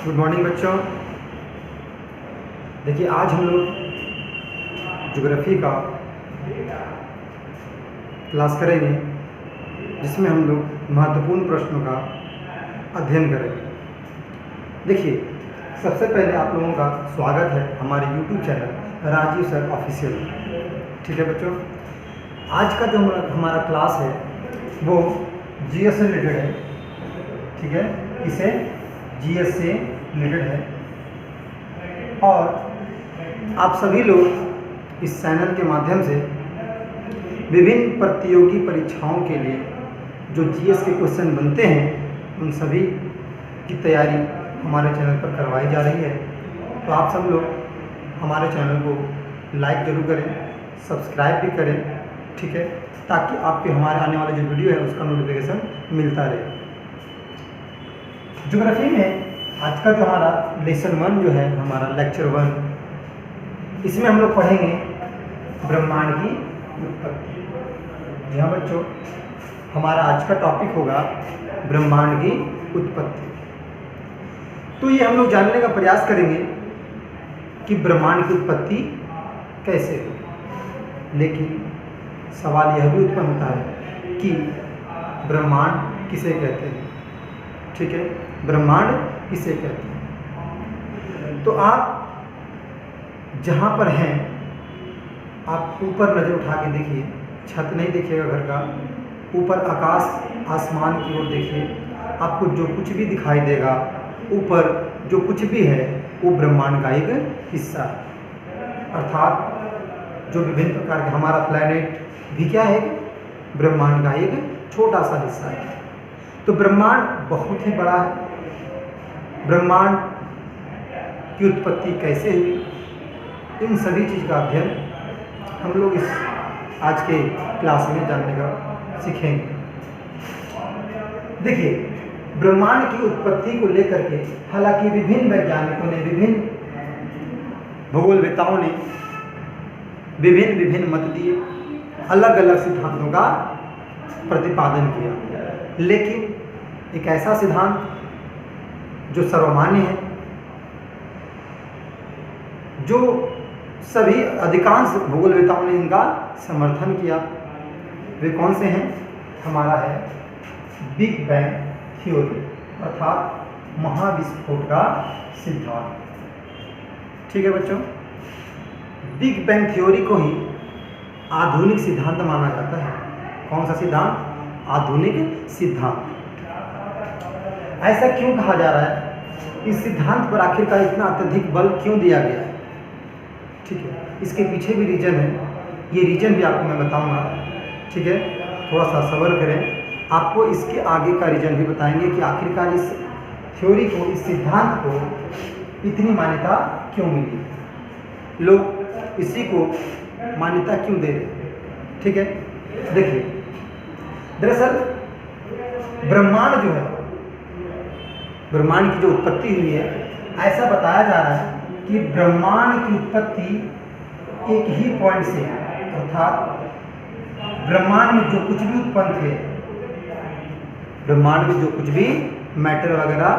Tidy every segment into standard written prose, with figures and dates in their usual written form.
Good morning बच्चों। देखिए आज हम लोग ज्योग्राफी का क्लास करेंगे जिसमें हम लोग महत्वपूर्ण प्रश्नों का अध्ययन करेंगे। देखिए सबसे पहले आप लोगों का स्वागत है हमारे YouTube channel Rajeev sir official. ठीक है बच्चों, आज का जो हमारा क्लास है वो जीएस से रिलेटेड है। ठीक है, इसे जीएस से रिलेटेड है और आप सभी लोग इस चैनल के माध्यम से विभिन्न प्रतियोगी परीक्षाओं के लिए जो जीएस के क्वेश्चन बनते हैं उन सभी की तैयारी हमारे चैनल पर करवाई जा रही है। तो आप सब लोग हमारे चैनल को लाइक जरूर करें, सब्सक्राइब भी करें। ठीक है, ताकि आपके हमारे आने वाले जो वीडियो है उसका नोटिफिकेशन मिलता रहे। ज्योग्राफी में आज का जो हमारा लेसन 1 जो है हमारा लेक्चर 1, इसमें हम लोग पढ़ेंगे ब्रह्मांड की उत्पत्ति। जी हाँ बच्चों, हमारा आज का टॉपिक होगा ब्रह्मांड की उत्पत्ति। तो ये हम लोग जानने का प्रयास करेंगे कि ब्रह्मांड की उत्पत्ति कैसे हुई। लेकिन सवाल यह भी उत्पन्न होता है कि ब्रह्मांड किसे कहते हैं। ठीक है, ब्रह्मांड किसे कहते हैं। तो आप जहाँ पर हैं आप ऊपर नज़र उठा के देखिए, छत नहीं देखिएगा घर का, ऊपर आकाश आसमान की ओर देखिए। आपको जो कुछ भी दिखाई देगा ऊपर जो कुछ भी है वो ब्रह्मांड का एक हिस्सा है। अर्थात जो विभिन्न प्रकार के हमारा प्लैनेट भी क्या है, ब्रह्मांड का एक छोटा सा हिस्सा है। तो ब्रह्मांड बहुत ही बड़ा है। ब्रह्मांड की उत्पत्ति कैसे हुई, इन सभी चीज़ का अध्ययन हम लोग इस आज के क्लास में जानने का सीखेंगे। देखिए ब्रह्मांड की उत्पत्ति को लेकर के हालांकि विभिन्न वैज्ञानिकों ने, विभिन्न भूगोलवेताओं ने विभिन्न मत दिए, अलग अलग सिद्धांतों का प्रतिपादन किया। लेकिन एक ऐसा सिद्धांत जो सर्वमान्य है, जो सभी अधिकांश भूगोलवेताओं ने इनका समर्थन किया, वे कौन से हैं? हमारा है बिग बैंग थ्योरी, अर्थात महाविस्फोट का सिद्धांत। ठीक है बच्चों, बिग बैंग थ्योरी को ही आधुनिक सिद्धांत माना जाता है। कौन सा सिद्धांत? आधुनिक सिद्धांत। ऐसा क्यों कहा जा रहा है? इस सिद्धांत पर आखिरकार इतना अत्यधिक बल क्यों दिया गया है? ठीक है, इसके पीछे भी रीजन है, ये रीजन भी आपको मैं बताऊंगा। ठीक है, थोड़ा सा सब्र करें, आपको इसके आगे का रीजन भी बताएंगे कि आखिरकार इस थ्योरी को, इस सिद्धांत को इतनी मान्यता क्यों मिली, लोग इसी को मान्यता क्यों दे रहे। ठीक है, देखिए दरअसल ब्रह्मांड जो है, ब्रह्मांड की जो उत्पत्ति हुई है, ऐसा बताया जा रहा है कि ब्रह्मांड की उत्पत्ति एक ही पॉइंट से, अर्थात ब्रह्मांड में जो कुछ भी उत्पन्न थे, ब्रह्मांड में जो कुछ भी मैटर वगैरह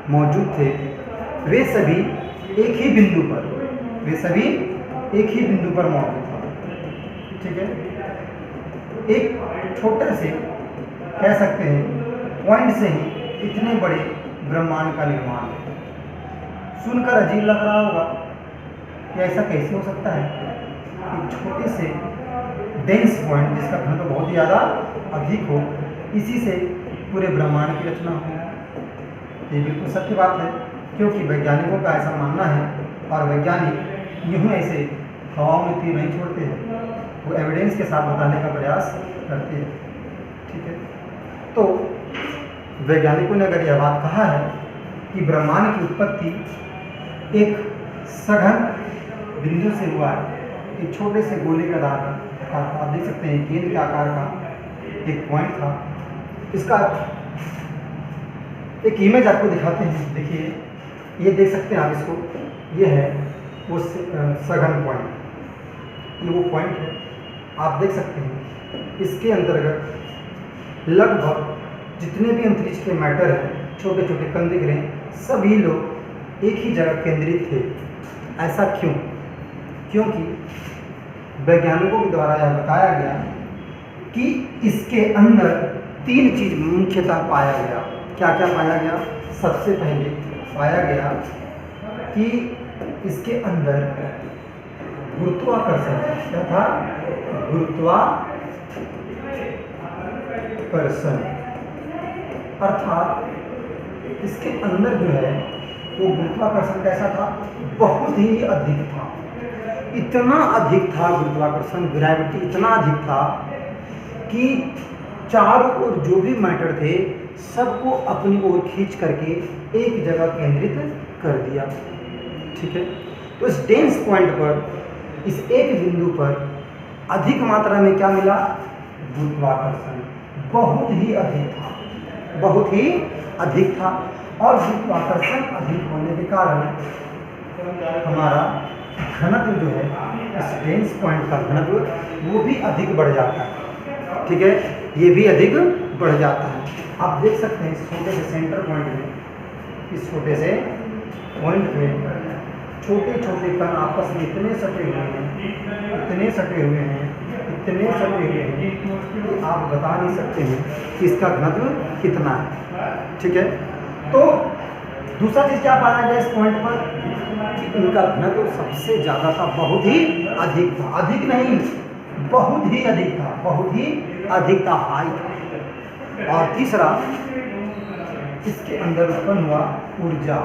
मौजूद थे, वे सभी एक ही बिंदु पर, वे सभी एक ही बिंदु पर मौजूद थे। ठीक है, एक छोटे से कह सकते हैं पॉइंट से ही इतने बड़े ब्रह्मांड का निर्माण है। सुनकर अजीब लग रहा होगा कि ऐसा कैसे हो सकता है कि छोटे से डेंस पॉइंट जिसका घनत्व बहुत ज़्यादा अधिक हो, इसी से पूरे ब्रह्मांड की रचना हो। ये बिल्कुल सत्य बात है, क्योंकि वैज्ञानिकों का ऐसा मानना है और वैज्ञानिक यूँ ऐसे हवाओं में तीर नहीं छोड़ते हैं, वो एविडेंस के साथ बताने का प्रयास करते हैं। ठीक है, तो वैज्ञानिकों ने अगर यह बात कहा है कि ब्रह्मांड की उत्पत्ति एक सघन बिंदु से हुआ है, एक छोटे से गोले के आधार का, आप देख सकते हैं गेंद के आकार का एक पॉइंट था। इसका एक इमेज आपको दिखाते हैं, देखिए ये देख सकते हैं आप इसको, ये है वो सघन पॉइंट, ये वो पॉइंट है, आप देख सकते हैं। इसके अंतर्गत लगभग जितने भी अंतरिक्ष के मैटर हैं, छोटे छोटे कण दिख रहे हैं, सभी लोग एक ही जगह केंद्रित थे। ऐसा क्यों? क्योंकि वैज्ञानिकों के द्वारा यह बताया गया कि इसके अंदर 3 चीज मुख्यतः पाया गया। क्या क्या पाया गया? सबसे पहले पाया गया कि इसके अंदर गुरुत्वाकर्षण, क्या था? गुरुत्वाकर्षण, अर्थात इसके अंदर जो है वो गुरुत्वाकर्षण कैसा था? बहुत ही अधिक था। इतना अधिक था गुरुत्वाकर्षण, ग्रेविटी इतना अधिक था कि चारों ओर जो भी मैटर थे सबको अपनी ओर खींच करके एक जगह केंद्रित कर दिया। ठीक है, तो इस डेंस पॉइंट पर, इस एक बिंदु पर अधिक मात्रा में क्या मिला? गुरुत्वाकर्षण बहुत ही अधिक था, बहुत ही अधिक था। और गुरुत्वाकर्षण अधिक होने के कारण हमारा घनत्व जो है, इस डेंस पॉइंट का घनत्व वो भी अधिक बढ़ जाता है। ठीक है, ये भी अधिक बढ़ जाता है। आप देख सकते हैं इस छोटे से सेंटर पॉइंट में, इस छोटे से पॉइंट में छोटे छोटे कण आपस में इतने सटे हुए हैं, इतने सटे हुए हैं, इतने सटे हुए हैं कि आप बता नहीं सकते हैं कि इसका घनत्व कितना है। ठीक है, तो दूसरा चीज़ क्या पाया गया इस पॉइंट पर? कि उनका घनत्व सबसे ज़्यादा था, बहुत ही अधिक था। अधिक नहीं, बहुत ही अधिक था, बहुत ही अधिक था, हाई था। और तीसरा, इसके अंदर उत्पन्न हुआ ऊर्जा।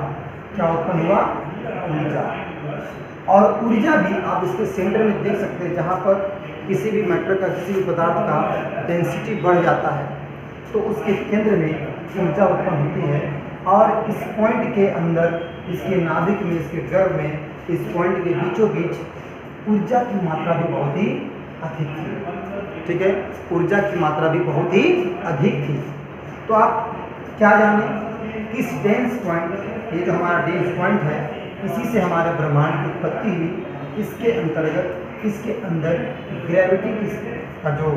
क्या उत्पन्न हुआ? ऊर्जा। और ऊर्जा भी आप इसके सेंटर में देख सकते हैं, जहाँ पर किसी भी मैटर का, किसी भी पदार्थ का डेंसिटी बढ़ जाता है तो उसके केंद्र में ऊर्जा उत्पन्न होती है। और इस पॉइंट के अंदर, इसके नाभिक में, इसके गर्भ में, इस पॉइंट के बीचों बीच ऊर्जा की मात्रा भी बहुत ही अधिक थी। ठीक है, ऊर्जा की मात्रा भी बहुत ही अधिक थी। तो आप क्या जाने कि इस डेंस पॉइंट, ये जो हमारा डेंस पॉइंट है, इसी से हमारे ब्रह्मांड की उत्पत्ति हुई। इसके अंतर्गत, इसके अंदर ग्रेविटी का जो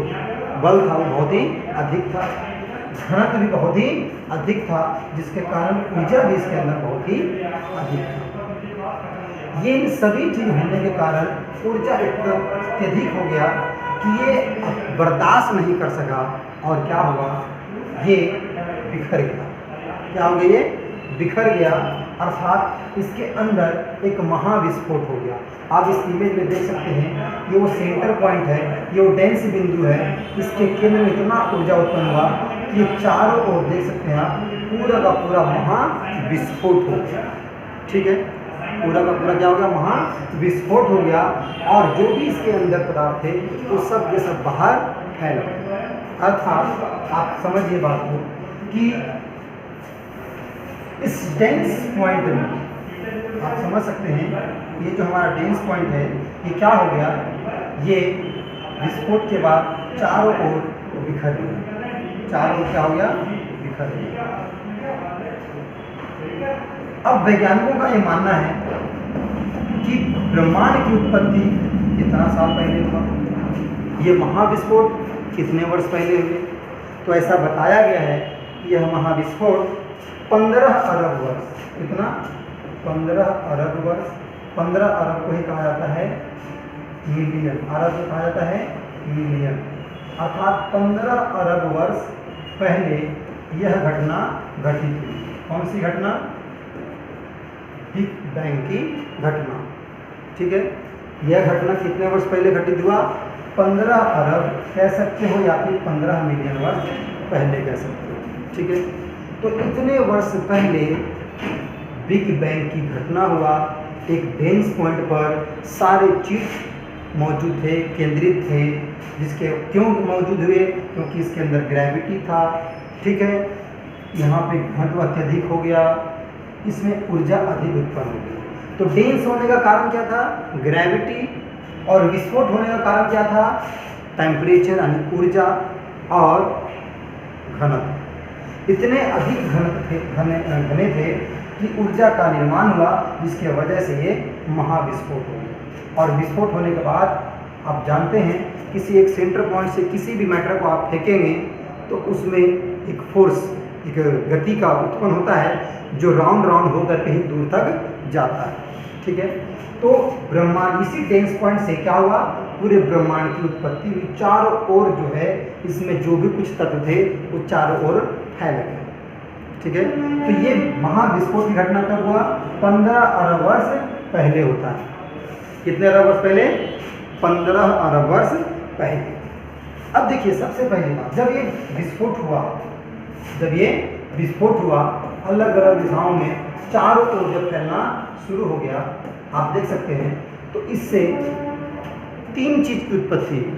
बल था वो बहुत ही अधिक था, घनत्व भी बहुत ही अधिक था, जिसके कारण ऊर्जा भी इसके अंदर बहुत ही अधिक था। ये इन सभी चीज होने के कारण ऊर्जा इतना अत्यधिक हो गया कि ये बर्दाश्त नहीं कर सका और क्या हुआ? ये बिखर गया। क्या हो गया? ये बिखर गया, अर्थात इसके अंदर एक महाविस्फोट हो गया। आप इस इमेज में देख सकते हैं, ये वो सेंटर पॉइंट है, ये वो डेंस बिंदु है। इसके केंद्र में इतना ऊर्जा उत्पन्न हुआ कि ये चारों ओर देख सकते हैं आप, पूरा का पूरा महाविस्फोट हो गया। ठीक है, पूरा का पूरा क्या हो गया? महाविस्फोट हो गया। और जो भी इसके अंदर पदार्थ थे वो सब के सब बाहर फैल गए। अर्थात आप समझिए बात को कि इस डेंस पॉइंट में आप समझ सकते हैं, ये जो हमारा डेंस पॉइंट है, ये क्या हो गया? ये विस्फोट के बाद चारों ओर बिखर गया। चारों ओर क्या हो गया? बिखर गया। अब वैज्ञानिकों का ये मानना है कि ब्रह्मांड की उत्पत्ति कितना साल पहले हुआ, ये महाविस्फोट कितने वर्ष पहले हुए? तो ऐसा बताया गया है कि यह महाविस्फोट 15 अरब वर्ष, कितना? 15 अरब वर्ष। 15 अरब को ही कहा जाता है मिलियन, अरब को कहा जाता है मिलियन, अर्थात 15 अरब वर्ष पहले यह घटना घटित हुई। कौन सी घटना? बिग बैंग की घटना। ठीक है, यह घटना कितने वर्ष पहले घटित हुआ? 15 अरब कह सकते हो या फिर 15 मिलियन वर्ष पहले कह सकते हो। ठीक है, तो इतने वर्ष पहले बिग बैंग की घटना हुआ। एक डेंस पॉइंट पर सारे चीज मौजूद थे, केंद्रित थे, जिसके क्यों मौजूद हुए? क्योंकि इसके अंदर ग्रेविटी था। ठीक है, यहाँ पे घनत्व अत्यधिक हो गया, इसमें ऊर्जा अधिक उत्पन्न हो गई। तो डेंस होने का कारण क्या था? ग्रेविटी। और विस्फोट होने का कारण क्या था? टेम्परेचर यानी ऊर्जा और घनत्व। इतने अधिक घने थे कि ऊर्जा का निर्माण हुआ, जिसकी वजह से ये महाविस्फोट हो गया। और विस्फोट होने के बाद आप जानते हैं, किसी एक सेंटर पॉइंट से किसी भी मैटर को आप फेंकेंगे तो उसमें एक फोर्स एक गति का उत्पन्न होता है जो राउंड राउंड होकर कहीं दूर तक जाता है। ठीक है, तो ब्रह्मांड इसी डेंस पॉइंट से क्या हुआ, पूरे ब्रह्मांड की उत्पत्ति हुई। चारों ओर जो है इसमें जो भी कुछ तत्व थे वो चारों ओर फैल गए। ठीक है, तो ये महाविस्फोट की घटना कब हुआ, 15 अरब वर्ष पहले होता है। कितने अरब वर्ष पहले, 15 अरब वर्ष पहले। अब देखिए सबसे पहली बात, जब ये विस्फोट हुआ, अलग अलग दिशाओं में चारों ओर जब फैलना शुरू हो गया, आप देख सकते हैं, तो इससे 3 चीज की उत्पत्ति हुई।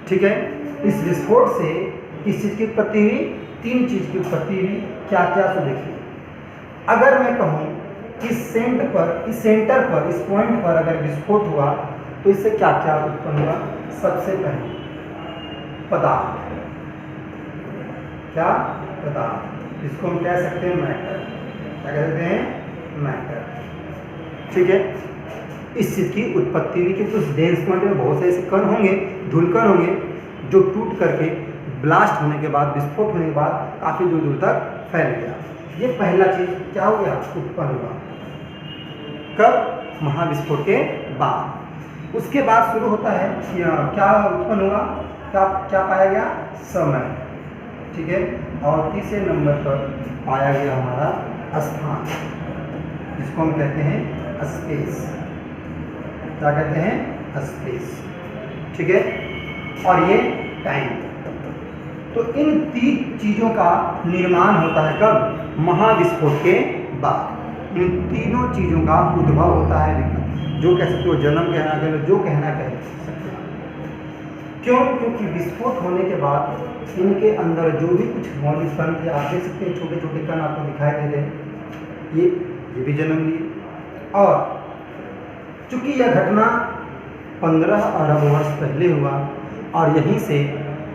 ठीक है, इस विस्फोट से किस चीज की उत्पत्ति हुई, 3 चीज की उत्पत्ति हुई। क्या क्या, तो देखिए, अगर मैं कहूँ इस सेंटर पर इस पॉइंट पर अगर विस्फोट हुआ तो इससे क्या क्या उत्पन्न हुआ। सबसे पहले पदार्थ, क्या पदार्थ, इसको हम कह सकते हैं मैटर। क्या कह सकते हैं, मैटर। ठीक है, इस चीज की उत्पत्ति हुई क्योंकि उस डेंस पॉइंट में बहुत से ऐसे कण होंगे, धूलकण होंगे, जो टूट करके ब्लास्ट होने के बाद, विस्फोट होने के बाद काफी दूर दूर तक फैल गया। ये पहला चीज क्या हो गया, उत्पन्न हुआ। कब, महाविस्फोट के बाद। उसके बाद शुरू होता है क्या उत्पन्न हुआ, क्या पाया गया, समय। ठीक है, और तीसरे नंबर पर पाया गया हमारा स्थान, जिसको हम कहते हैं स्पेस। क्या कहते हैं, स्पेस। ठीक है, और ये टाइम। तो इन 3 चीजों का निर्माण होता है कब, महाविस्फोट के बाद। इन तीनों चीजों का उद्भव होता है, जो कह सकते हो जन्म कहना, जो कहना कह सकते हैं। क्यों, क्योंकि विस्फोट होने के बाद इनके अंदर जो भी कुछ मौलिक कण थे, आप देख सकते हैं छोटे छोटे कण आपको दिखाई दे रहे हैं, ये भी जन्म लिए। और चूंकि यह घटना 15 अरब वर्ष पहले हुआ और यहीं से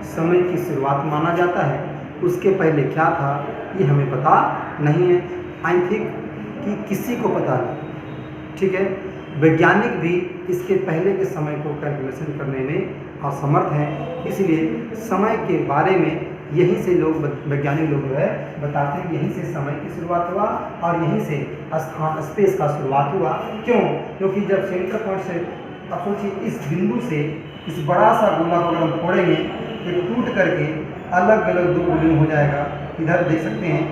समय की शुरुआत माना जाता है, उसके पहले क्या था ये हमें पता नहीं है। आई थिंक कि किसी को पता नहीं। ठीक है, वैज्ञानिक भी इसके पहले के समय को कैलकुलेशन करने में असमर्थ हैं, इसलिए समय के बारे में यहीं से लोग, वैज्ञानिक लोग जो है बताते हैं, यहीं से समय की शुरुआत हुआ और यहीं से स्थान, स्पेस का शुरुआत हुआ। क्यों, क्योंकि जब सेंटर पॉइंट से, अब सोचिए इस बिंदु से इस बड़ा सा गोला को हम फोड़ेंगे तो टूट करके अलग अलग 2 गोले में हो जाएगा। इधर देख सकते हैं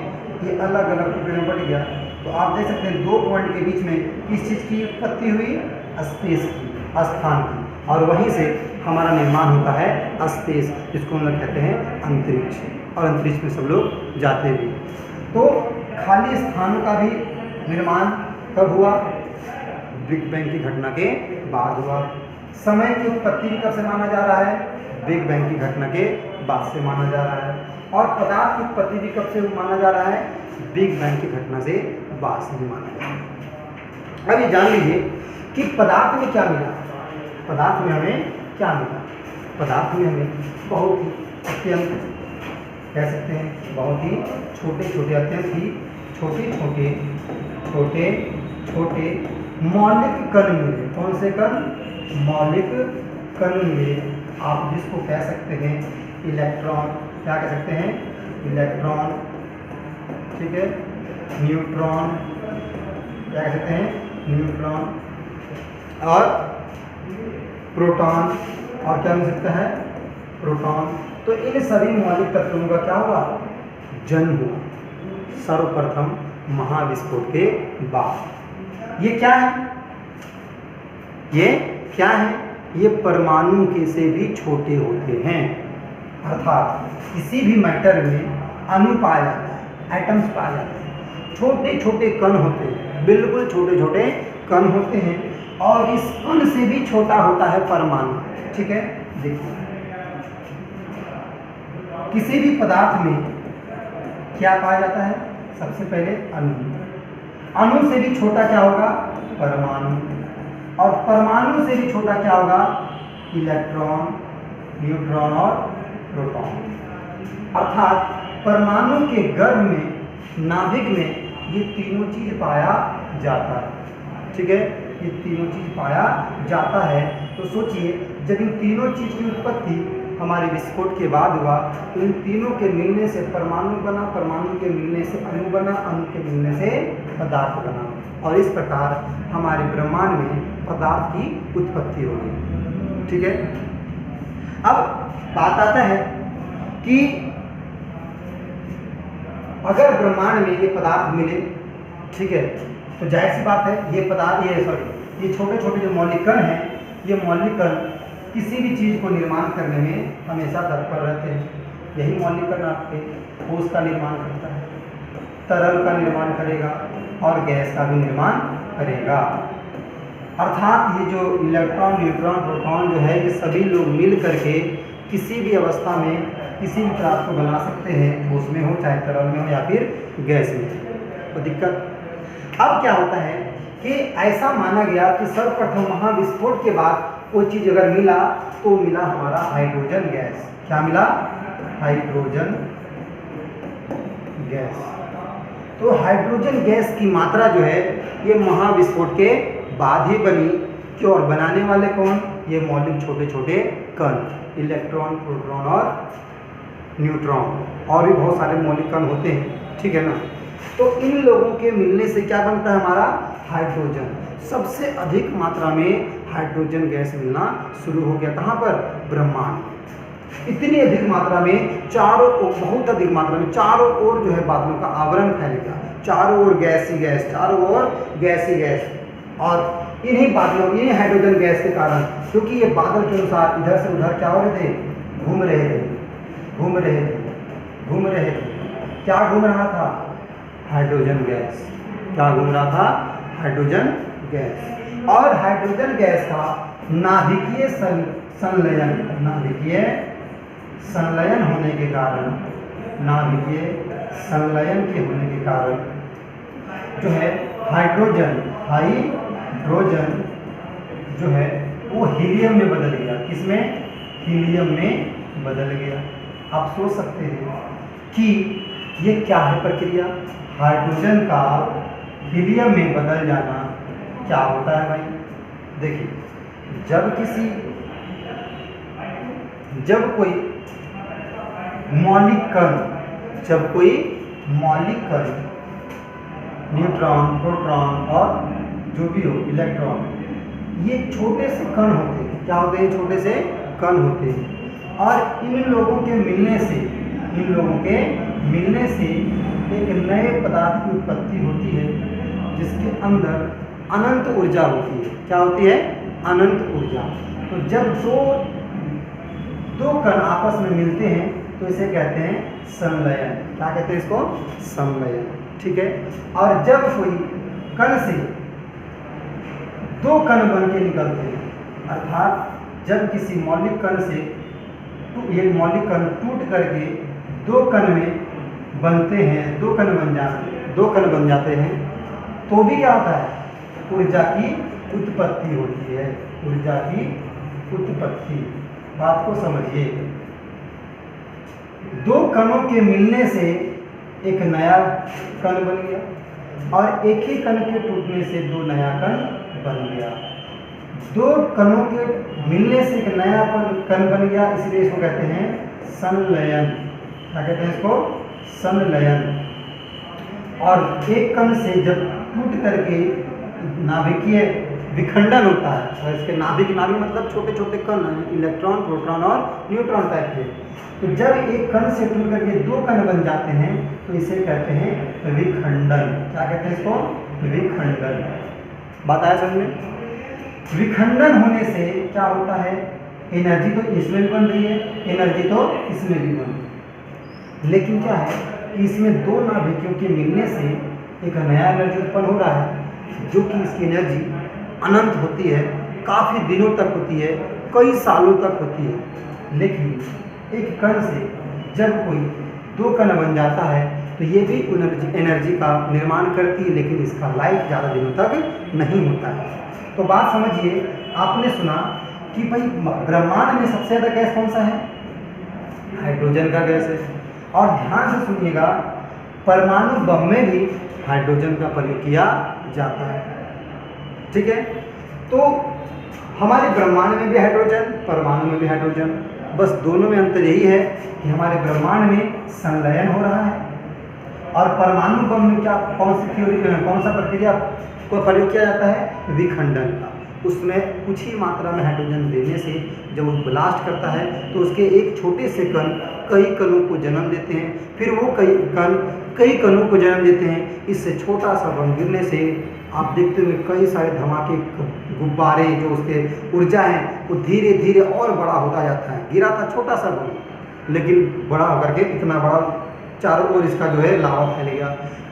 ये अलग अलग टुकड़े में बट गया, तो आप देख सकते हैं 2 पॉइंट के बीच में किस चीज़ की उत्पत्ति हुई, स्पेस की, स्थान की, और वहीं से हमारा निर्माण होता है स्पेस, जिसको हम लोग कहते हैं अंतरिक्ष। और अंतरिक्ष में सब लोग जाते भी। तो खाली स्थानों का भी निर्माण कब हुआ, बिग बैंग की घटना के बाद हुआ। समय की उत्पत्ति भी कब से माना जा रहा है, बिग बैंग की घटना के बाद से माना जा रहा है। और पदार्थ की उत्पत्ति भी कब से माना जा रहा है, बिग बैंग की घटना से बाद से माना जा रहा है। अब ये जान लीजिए कि पदार्थ में क्या मिला, पदार्थ में हमें क्या मिला। पदार्थ में हमें बहुत ही अत्यंत, कह सकते हैं बहुत ही छोटे छोटे, अत्यंत ही छोटे छोटे मौलिक कण मिले। कौन से कण, मौलिक कण मिले। आप जिसको कह सकते हैं इलेक्ट्रॉन, क्या कह सकते हैं, इलेक्ट्रॉन। ठीक है, न्यूट्रॉन, क्या कह सकते हैं, न्यूट्रॉन, और प्रोटॉन, और क्या मिल सकता है, प्रोटॉन। तो इन सभी मौलिक तत्वों का क्या हुआ, जन्म हुआ सर्वप्रथम महाविस्फोट के बाद। ये क्या है, ये क्या है, ये परमाणु के से भी छोटे होते हैं। अर्थात किसी भी मैटर में अणु पाया जाता है, एटम्स पाए जाते हैं, छोटे छोटे कण होते हैं, बिल्कुल छोटे छोटे कण होते हैं, और इस कण से भी छोटा होता है परमाणु। ठीक है, देखिए किसी भी पदार्थ में क्या पाया जाता है, सबसे पहले अणु। अणु से भी छोटा क्या होगा, परमाणु, और परमाणु से भी छोटा क्या होगा, इलेक्ट्रॉन, न्यूट्रॉन और प्रोटॉन। अर्थात परमाणु के गर्भ में, नाभिक में ये तीनों चीज पाया जाता है। ठीक है, ये तीनों चीज पाया जाता है। तो सोचिए जब इन तीनों चीज की उत्पत्ति हमारे विस्फोट के बाद हुआ, तो इन तीनों के मिलने से परमाणु बना, परमाणु के मिलने से अणु बना, अणु के मिलने से पदार्थ बना, और iस प्रकार हमारे ब्रह्मांड में पदार्थ की उत्पत्ति हो गई। ठीक है, अब बात आता है कि अगर ब्रह्मांड में ये पदार्थ मिले, ठीक है, तो जाहिर सी बात है ये पदार्थ, ये छोटे छोटे जो मौलिक कण हैं, ये मौलिक कण किसी भी चीज़ को निर्माण करने में हमेशा तत्पर रहते हैं। यही मौलिक कण आपके ठोस का निर्माण करता है, तरल का निर्माण करेगा और गैस का भी निर्माण करेगा। अर्थात ये जो इलेक्ट्रॉन, न्यूट्रॉन, प्रोटॉन जो है, ये सभी लोग मिल करके किसी भी अवस्था में किसी भी पदार्थ को बना सकते हैं, ठोस में हो, चाहे तरल में हो या फिर गैस में। तो दिक्कत अब क्या होता है कि ऐसा माना गया कि सर्वप्रथम महाविस्फोट के बाद वो चीज़ अगर मिला तो मिला हमारा हाइड्रोजन गैस। क्या मिला? Hydrogen gas. तो हाइड्रोजन गैस की मात्रा जो है ये महाविस्फोट के बाद ही बनी। क्यों? और बनाने वाले कौन? ये मौलिक छोटे छोटे कण, इलेक्ट्रॉन, प्रोटॉन और न्यूट्रॉन, और भी बहुत सारे मौलिक कण होते हैं। ठीक है ना? तो इन लोगों के मिलने से क्या बनता है हमारा? हाइड्रोजन। सबसे अधिक मात्रा में हाइड्रोजन गैस मिलना शुरू हो गया। कहाँ पर? ब्रह्मांड। इतनी अधिक मात्रा में, चारों ओर, बहुत अधिक मात्रा में चारों ओर जो है बादलों का आवरण फैल गया। चारों ओर गैस ही गैस, चारों ओर गैस ही गैस। और इन्हीं बादलों, इन्हीं हाइड्रोजन गैस के कारण, क्योंकि ये बादल के अनुसार इधर से उधर क्या हो रहे थे? घूम रहे थे, घूम रहे थे, घूम रहे थे। क्या घूम रहा था? Hydrogen gas. क्या घूम रहा था? Hydrogen gas. और हाइड्रोजन गैस का नाभिकीय संलयन, नाभिकीय संलयन होने के कारण, नाभिकीय संलयन के होने के कारण जो है हाइड्रोजन जो है वो हीलियम में बदल गया। किसमें? हीलियम में बदल गया। आप सोच सकते हैं कि ये क्या है प्रक्रिया? हाइड्रोजन का हीलियम में बदल जाना क्या होता है भाई? देखिए, जब कोई मौलिक कण, न्यूट्रॉन, प्रोटॉन और जो भी हो, इलेक्ट्रॉन, ये छोटे से कण होते हैं। क्या होते हैं? छोटे से कण होते हैं। और इन लोगों के मिलने से एक नए पदार्थ की उत्पत्ति होती है, जिसके अंदर अनंत ऊर्जा होती है। क्या होती है? अनंत ऊर्जा। तो जब दो कण आपस में मिलते हैं तो इसे कहते हैं संलयन। क्या कहते हैं इसको? संलयन। ठीक है। और जब कोई कण से दो कण बन के निकलते हैं, अर्थात जब किसी मौलिक कण से ये मौलिक कण टूट करके दो कण में बनते हैं, दो कण बन जाते हैं, तो भी क्या होता है? ऊर्जा की उत्पत्ति होती है। ऊर्जा की उत्पत्ति। बात को समझिए। दो कणों के मिलने से एक नया कण बन गया, और एक ही कण के टूटने से दो नया कण बन गया। दो कणों के मिलने से एक नया कण बन गया, इसलिए इसको कहते हैं संलयन। क्या कहते हैं इसको? संलयन। और एक कण से जब टूट करके नाभिकीय विखंडन होता है, और इसके नाभिक मतलब छोटे छोटे कण, इलेक्ट्रॉन, प्रोटॉन और न्यूट्रॉन टाइप के। तो जब एक कण से टूट करके दो कण बन जाते हैं तो इसे कहते हैं विखंडन। क्या कहते हैं इसको? विखंडन। बात आया समझ में? विखंडन होने से क्या होता है? एनर्जी तो इसमें भी बन रही है, एनर्जी तो इसमें भी बन रही है, लेकिन क्या है कि इसमें दो नाभिकों के मिलने से एक नया एनर्जी उत्पन्न हो रहा है, जो कि इसकी एनर्जी अनंत होती है, काफ़ी दिनों तक होती है, कई सालों तक होती है। लेकिन एक कण से जब कोई दो कण बन जाता है तो ये भी एनर्जी का निर्माण करती है, लेकिन इसका लाइफ ज़्यादा दिनों तक नहीं होता है। तो बात समझिए, आपने सुना कि भाई ब्रह्मांड में सबसे ज़्यादा गैस कौन सा है? हाइड्रोजन का गैस है। और ध्यान से सुनिएगा, परमाणु बम में भी हाइड्रोजन का प्रयोग किया जाता है। ठीक है। तो हमारे ब्रह्मांड में भी हाइड्रोजन, परमाणु में भी हाइड्रोजन। बस दोनों में अंतर यही है कि हमारे ब्रह्मांड में संलयन हो रहा है और परमाणु बम में क्या कौन सा प्रक्रिया को प्रयोग किया जाता है, विखंडन का। उसमें कुछ ही मात्रा में हाइड्रोजन देने से जब वो ब्लास्ट करता है तो उसके एक छोटे से कण कई कणों को जन्म देते हैं, फिर वो कई कण कई कणों को जन्म देते हैं। इससे छोटा सा बम गिरने से आप देखते हुए कई सारे धमाके, गुब्बारे, जो उसके ऊर्जा है वो धीरे धीरे और बड़ा होता जाता है। गिरा था छोटा सा बम, लेकिन बड़ा होकर के इतना बड़ा चारों ओर इसका जो है लावा फैल गया।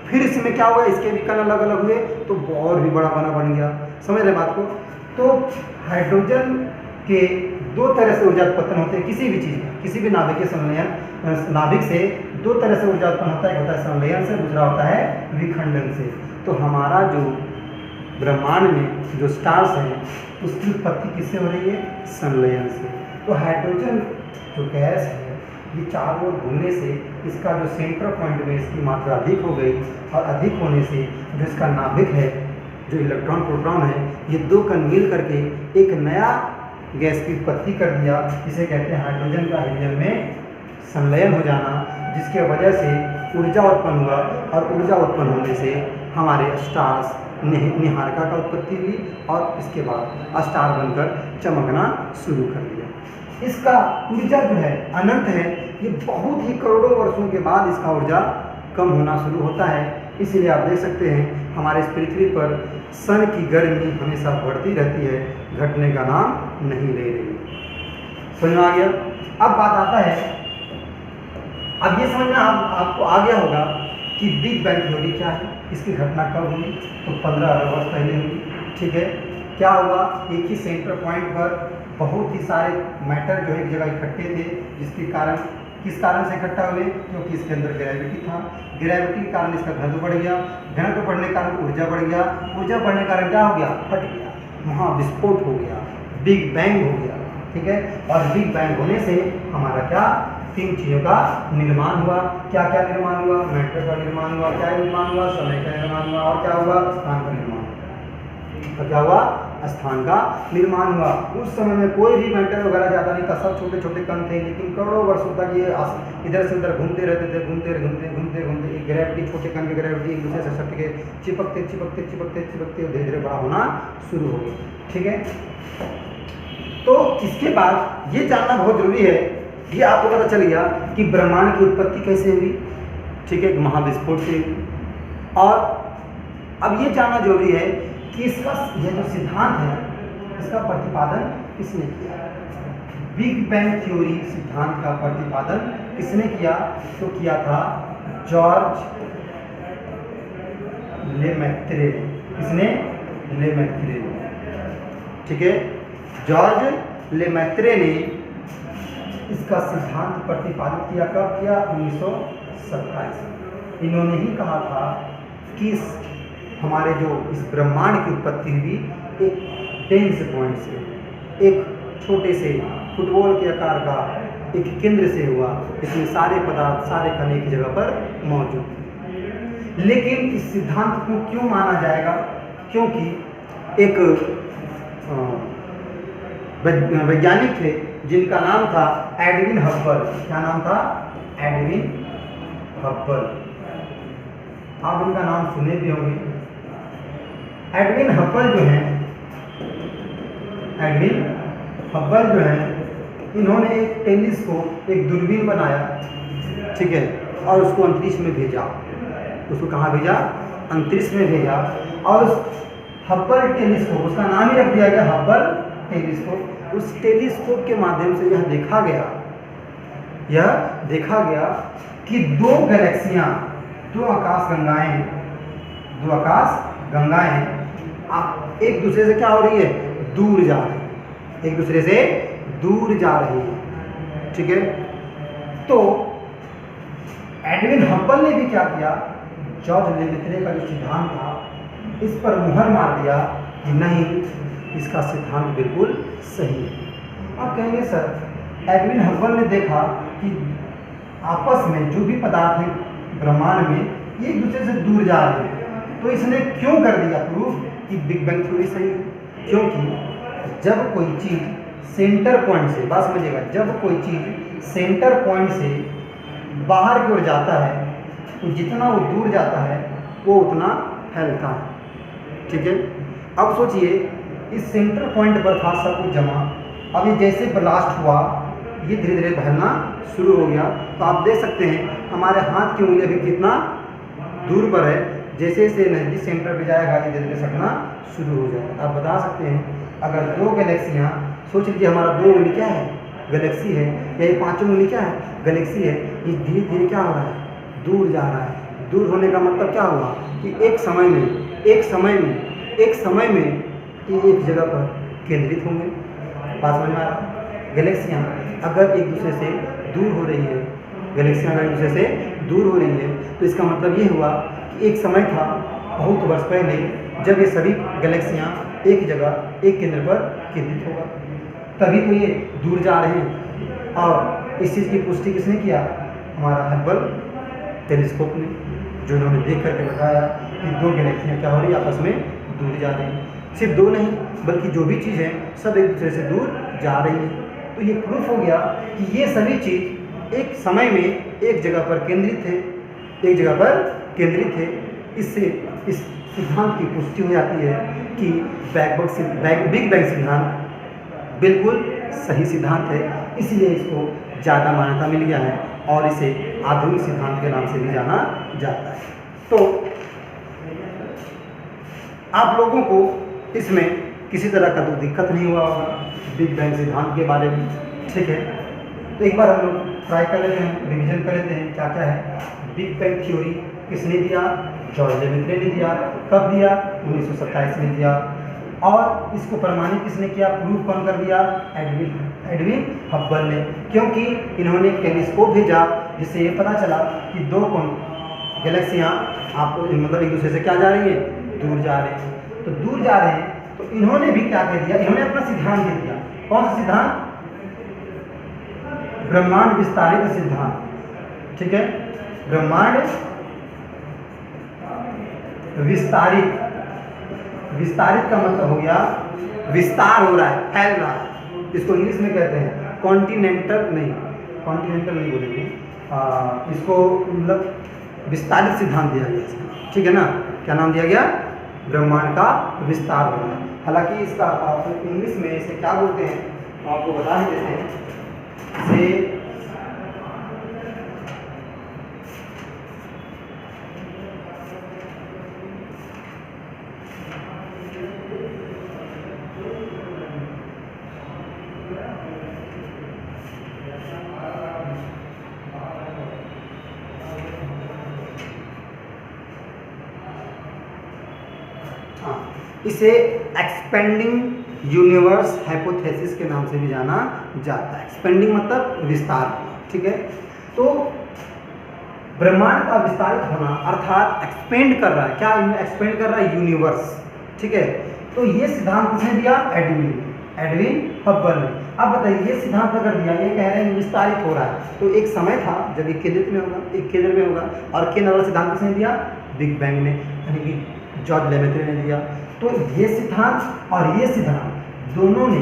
फिर इसमें क्या हुआ, इसके भी कण अलग अलग हुए तो और भी बड़ा बन गया। समझ रहे बात को। तो हाइड्रोजन के दो तरह से ऊर्जा उत्पन्न होते हैं किसी भी चीज़ में, किसी भी नाभिकीय संलयन, नाभिक से दो तरह से ऊर्जा उत्पन्न होता है, एक होता है संलयन से, दूसरा होता है विखंडन से। तो हमारा जो ब्रह्मांड में जो स्टार्स हैं उसकी उत्पत्ति किससे हो रही है, संलयन से। तो हाइड्रोजन जो गैस है ये चारों ओर घूमने से इसका जो सेंटर पॉइंट में इसकी मात्रा अधिक हो गई और अधिक होने से जो इसका नाभिक है, जो इलेक्ट्रॉन प्रोटॉन है, ये दो कण मिल करके एक नया गैस की उत्पत्ति कर दिया, जिसे कहते हैं हाइड्रोजन का हीलियम में संलयन हो जाना, जिसके वजह से ऊर्जा उत्पन्न हुआ और ऊर्जा उत्पन्न होने से हमारे स्टार्स निहारिका का उत्पत्ति हुई और इसके बाद स्टार बनकर चमकना शुरू कर दिया। इसका ऊर्जा जो है अनंत है, ये बहुत ही करोड़ों वर्षों के बाद इसका ऊर्जा कम होना शुरू होता है। इसीलिए आप देख सकते हैं हमारे इस पृथ्वी पर सन की गर्मी हमेशा बढ़ती रहती है, घटने का नाम नहीं ले रही। समझ में आ गया। अब बात आता है, अब ये समझना आपको आ गया होगा कि बिग बैंग थ्योरी क्या है, इसकी घटना कब हुई, तो 15 अरब वर्ष पहले हुई। ठीक है, क्या हुआ, एक ही सेंटर पॉइंट पर बहुत ही सारे मैटर जो है एक जगह इकट्ठे थे, जिसके कारण, किस कारण से इकट्ठा हुए, क्योंकि इसके अंदर ग्रेविटी था। ग्रेविटी के कारण इसका घनत्व बढ़ गया, घनत्व बढ़ने के कारण ऊर्जा बढ़ गया, ऊर्जा बढ़ने के कारण क्या हो गया, फट गया, महाविस्फोट हो गया, बिग बैंग हो गया। ठीक है, और बिग बैंग होने से हमारा क्या, 3 चीज़ों का निर्माण हुआ। क्या क्या निर्माण हुआ, मैटर का निर्माण हुआ, क्या निर्माण हुआ, समय का निर्माण हुआ, और क्या हुआ, स्थान का निर्माण हुआ। तो क्या हुआ, स्थान का निर्माण हुआ। उस समय में कोई भी मैटर वगैरह ज़्यादा नहीं था, सब छोटे छोटे कण थे, लेकिन करोड़ों वर्षों तक ये इधर से उधर घूमते रहते थे, घूमते घूमते घूमते घूमते ग्रेविटी, छोटे कण की ग्रेविटी एक दूसरे से सट के चिपकते चिपकते चिपकते चिपकते धीरे धीरे बड़ा होना शुरू हो गया। ठीक है, तो इसके बाद ये जानना बहुत जरूरी है, ये आपको पता चल गया कि ब्रह्मांड की उत्पत्ति कैसे हुई। ठीक है, महाविस्फोट से हुई। और अब ये जानना जरूरी है कि इसका यह जो सिद्धांत है इसका प्रतिपादन किसने किया। बिग बैंग थ्योरी सिद्धांत का प्रतिपादन किसने किया, तो किया था जॉर्ज लेमैत्रे। किसने, लेमैत्रे। ठीक है, जॉर्ज लेमैत्रे ने इसका सिद्धांत प्रतिपादित किया। कब किया, 1927। इन्होंने ही कहा था कि हमारे जो इस ब्रह्मांड की उत्पत्ति हुई एक डेंस पॉइंट से, एक छोटे से फुटबॉल के आकार का एक केंद्र से हुआ। इसमें सारे पदार्थ, सारे कण एक जगह पर मौजूद थे। लेकिन इस सिद्धांत को क्यों माना जाएगा, क्योंकि एक वैज्ञानिक थे जिनका नाम था एडविन हब्बल। क्या नाम था, एडविन हब्बल। आप उनका नाम सुने भी होंगे। एडविन हब्बल जो हैं, एडविन हब्बल जो हैं, इन्होंने एक टेलीस्कोप, एक दूरबीन बनाया। ठीक है, और उसको अंतरिक्ष में भेजा। उसको कहाँ भेजा, अंतरिक्ष में भेजा। और उस हब्बल टेलीस्कोप, उसका नाम ही रख दिया गया हब्बल टेलीस्कोप। उस टेलीस्कोप के माध्यम से यह देखा गया कि दो गैलेक्सियां, दो आकाश गंगाएं एक दूसरे से क्या हो रही है, दूर जा रही है, एक दूसरे से दूर जा रही है। ठीक है, तो एडविन हब्बल ने भी क्या किया, जॉर्ज लेमैत्रे का जो सिद्धांत था इस पर मुहर मार दिया कि नहीं, इसका सिद्धांत बिल्कुल सही है। आप कहेंगे सर एडविन हब्बल ने देखा कि आपस में जो भी पदार्थ हैं ब्रह्मांड में ये एक दूसरे से दूर जा रहे हैं, तो इसने क्यों कर दिया प्रूफ कि बिग बैंग थ्योरी सही है। क्योंकि जब कोई चीज़ सेंटर पॉइंट से, बात समझिएगा, जब कोई चीज़ सेंटर पॉइंट से बाहर की ओर जाता है तो जितना वो दूर जाता है वो उतना फैलता है। ठीक है, अब सोचिए इस सेंटर पॉइंट पर था सब कुछ जमा, अब ये जैसे ब्लास्ट हुआ ये धीरे धीरे फैलना शुरू हो गया। तो आप देख सकते हैं हमारे हाथ की उंगली अभी कितना दूर पर है, जैसे जैसे नजदीक सेंटर पे जाएगा ये धीरे धीरे सटना शुरू हो जाएगा। आप बता सकते हैं अगर दो गैलेक्सियाँ, सोच लीजिए हमारा दो उंगली क्या है, गैलेक्सी है, या ये पांचों उंगली क्या है, गैलेक्सी है, ये धीरे धीरे क्या हो रहा है, दूर जा रहा है। दूर होने का मतलब क्या हुआ कि एक समय में ये एक जगह पर केंद्रित होंगे। बात समझ में आ रहा है? गैलेक्सियाँ अगर एक दूसरे से दूर हो रही है, गैलेक्सियाँ अगर एक दूसरे से दूर हो रही है तो इसका मतलब ये हुआ कि एक समय था बहुत वर्ष पहले जब ये सभी गैलेक्सियाँ एक जगह एक केंद्र पर केंद्रित होगा, तभी तो ये दूर जा रहे हैं। और इस चीज़ की पुष्टि किसने किया? हमारा हब्बल टेलीस्कोप ने, जो इन्होंने देख करके बताया कि दो गैलेक्सियाँ क्या हो रही है, आपस में दूर जा रही हैं। सिर्फ दो नहीं बल्कि जो भी चीज़ है सब एक दूसरे से दूर जा रही है। तो ये प्रूफ हो गया कि ये सभी चीज़ एक समय में एक जगह पर केंद्रित थे, इससे इस सिद्धांत की पुष्टि हो जाती है कि बिग बैंग सिद्धांत बिल्कुल सही सिद्धांत है, इसलिए इसको ज़्यादा मान्यता मिल गया है और इसे आधुनिक सिद्धांत के नाम से भी जाना जाता है। तो आप लोगों को इसमें किसी तरह का तो दिक्कत नहीं हुआ होगा बिग बैंग सिद्धांत के बारे में। ठीक है, तो एक बार हम लोग ट्राई कर लेते हैं, रिवीजन कर लेते हैं क्या क्या है। बिग बैंग थ्योरी किसने दिया? जॉर्ज लेमेत्रे ने दिया। कब दिया? 1927 में दिया। और इसको प्रमाणित किसने किया, प्रूफ कौन कर दिया? एडविन हब्बल ने, क्योंकि इन्होंने एक टेलीस्कोप भेजा जिससे ये पता चला कि दो गैलेक्सियाँ आपको मतलब एक दूसरे से क्या जा रही है, दूर जा रहे हैं। तो दूर जा रहे हैं तो इन्होंने भी क्या कह दिया, इन्होंने अपना सिद्धांत दे दिया। कौन सा सिद्धांत? ब्रह्मांड विस्तारित सिद्धांत। ठीक है, ब्रह्मांड विस्तारित का मतलब हो गया विस्तार हो रहा है, फैल रहा है। इसको इंग्लिश में कहते हैं कॉन्टिनेंटल नहीं बोलेंगे, इसको मतलब विस्तारित सिद्धांत दिया गया इसका। ठीक है ना, क्या नाम दिया गया? ब्रह्मांड का विस्तार होना। हालांकि इसका आप इंग्लिश में इसे क्या बोलते हैं आपको बता ही देते हैं। इसे इसे एक्सपेंडिंग यूनिवर्स हाइपोथेसिस के नाम से भी जाना जाता है। एक्सपेंडिंग मतलब विस्तार। ठीक है, तो ब्रह्मांड का विस्तारित होना अर्थात एक्सपेंड कर रहा है, क्या एक्सपेंड कर रहा है? यूनिवर्स। ठीक है, तो ये सिद्धांत किसने दिया? एडविन हब्बल ने। अब बताइए ये सिद्धांत अगर दिया, ये कह रहे हैं विस्तारित हो रहा है, तो एक समय था जब एक केंद्र में होगा और केंद्र वाला सिद्धांत किसने दिया? बिग बैंग ने, यानी कि जॉर्ज लेमेत्रे ने दिया। तो ये सिद्धांत और ये सिद्धांत दोनों ने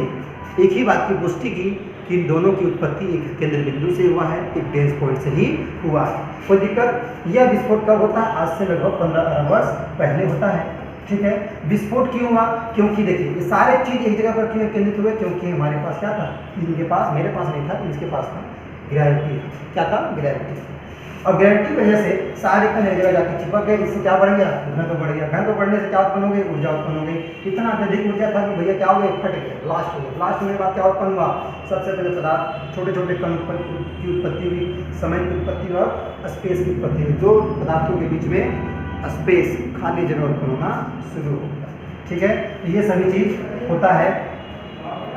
एक ही बात की पुष्टि की कि दोनों की उत्पत्ति एक केंद्र बिंदु से हुआ है, एक बेस पॉइंट से ही हुआ है। कोई दिक्कत? यह विस्फोट कब होता है? आज से लगभग 15 अरब वर्ष पहले होता है। ठीक है, विस्फोट क्यों हुआ? क्योंकि देखिए ये सारे चीज़ एक जगह पर क्यों केंद्रित हुए? क्योंकि हमारे पास क्या था? इनके पास, मेरे पास नहीं था, इसके पास था ग्रेविटी। क्या था? ग्रेविटी। और ग्रेविटी की वजह से सारे कण एक जगह जाकर चिपक गए, इससे क्या बढ़ गया? घनत्व बढ़ गया। घनत्व बढ़ने से क्या उत्पन्न हो गई? ऊर्जा उत्पन्न हो गई। इतना अत्यधिक ऊर्जा था कि भैया क्या हो गया? फट गया, ब्लास्ट हो गया। ब्लास्ट होने के बाद क्या उत्पन्न हुआ? सबसे पहले पदार्थ, छोटे छोटे कण की उत्पत्ति हुई, समय की उत्पत्ति और स्पेस की उत्पत्ति हुई। दो पदार्थों के बीच में स्पेस, खाली जगह उत्पन्न होना शुरू हो गया। ठीक है, तो ये सभी चीज होता है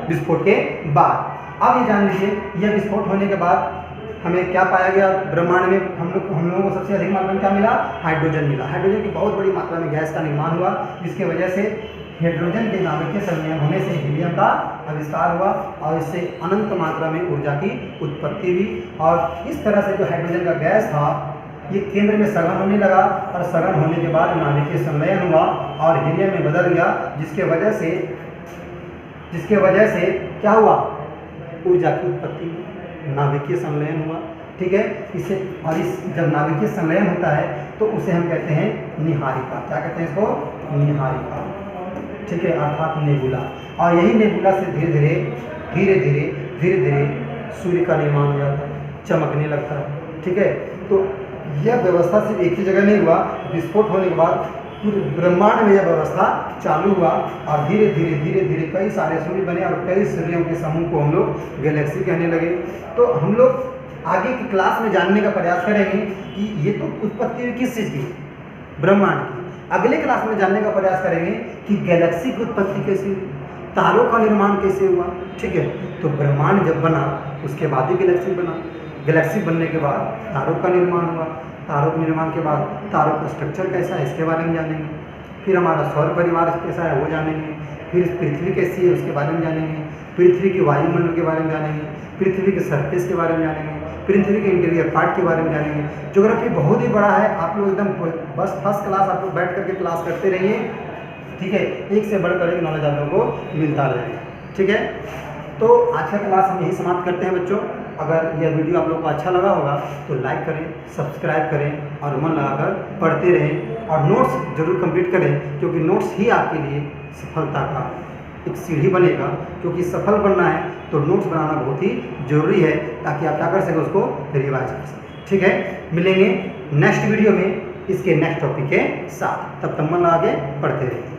विस्फोट के बाद। अब ये जान लीजिए, यह विस्फोट होने के बाद हमें क्या पाया गया ब्रह्मांड में? हम लोगों को सबसे अधिक मात्रा में क्या मिला? हाइड्रोजन मिला। हाइड्रोजन की बहुत बड़ी मात्रा में गैस का निर्माण हुआ, जिसके वजह से हाइड्रोजन के नाभिकीय संलयन होने से हीलियम का आविष्कार हुआ और इससे अनंत मात्रा में ऊर्जा की उत्पत्ति हुई। और इस तरह से जो हाइड्रोजन का गैस था ये केंद्र में सघन होने लगा और सघन होने के बाद नाभिकीय संलयन हुआ और हीलियम में बदल गया, जिसके वजह से क्या हुआ? ऊर्जा की उत्पत्ति, नाभिकीय संलयन हुआ, ठीक है। इसे और इस जब नाभिकीय संलयन होता है तो उसे हम कहते हैं निहारिका। क्या कहते हैं इसको? निहारिका, ठीक है, अर्थात नेबुला। और यही नेबुला से धीरे धीरे सूर्य का निर्माण हो जाता है, चमकने लगता है, ठीक है। तो यह व्यवस्था सिर्फ एक ही जगह नहीं हुआ, विस्फोट होने के बाद पूरे ब्रह्मांड में यह व्यवस्था चालू हुआ और धीरे धीरे कई सारे सूर्य बने और कई सूर्यों के समूह को हम लोग गैलेक्सी कहने लगे। तो हम लोग आगे की क्लास में जानने का प्रयास करेंगे कि ये तो उत्पत्ति हुई किस चीज़ की? ब्रह्मांड की। अगले क्लास में जानने का प्रयास करेंगे कि गैलेक्सी की उत्पत्ति कैसे हुई, तारों का निर्माण कैसे हुआ, ठीक है। तो ब्रह्मांड जब बना उसके बाद ही गैलेक्सी बना, गैलेक्सी बनने के बाद तारों का निर्माण हुआ, तारों के निर्माण के बाद तारों का स्ट्रक्चर कैसा है इसके बारे में जानेंगे, फिर हमारा सौर परिवार कैसा है वो जानेंगे, फिर पृथ्वी कैसी है उसके बारे में जानेंगे, पृथ्वी के वायुमंडल के बारे में जानेंगे, पृथ्वी के सरफेस के बारे में जानेंगे, पृथ्वी के इंटीरियर पार्ट के बारे में जानेंगे। ज्योग्राफी बहुत ही बड़ा है, आप लोग एकदम बस फर्स्ट क्लास आप लोग बैठ करके क्लास करते रहिए, ठीक है। एक से बढ़कर एक नॉलेज आप लोगों को मिलता रहेगा, ठीक है। तो आज का क्लास हम यही समाप्त करते हैं बच्चों। अगर यह वीडियो आप लोग को अच्छा लगा होगा तो लाइक करें, सब्सक्राइब करें और मन लगाकर पढ़ते रहें और नोट्स जरूर कंप्लीट करें, क्योंकि नोट्स ही आपके लिए सफलता का एक सीढ़ी बनेगा। क्योंकि सफल बनना है तो नोट्स बनाना बहुत ही ज़रूरी है, ताकि आप क्या कर सकें, उसको रिवाइज कर सकें, ठीक है। मिलेंगे नेक्स्ट वीडियो में इसके नेक्स्ट टॉपिक के साथ, तब तक मन लगा के पढ़ते रहें।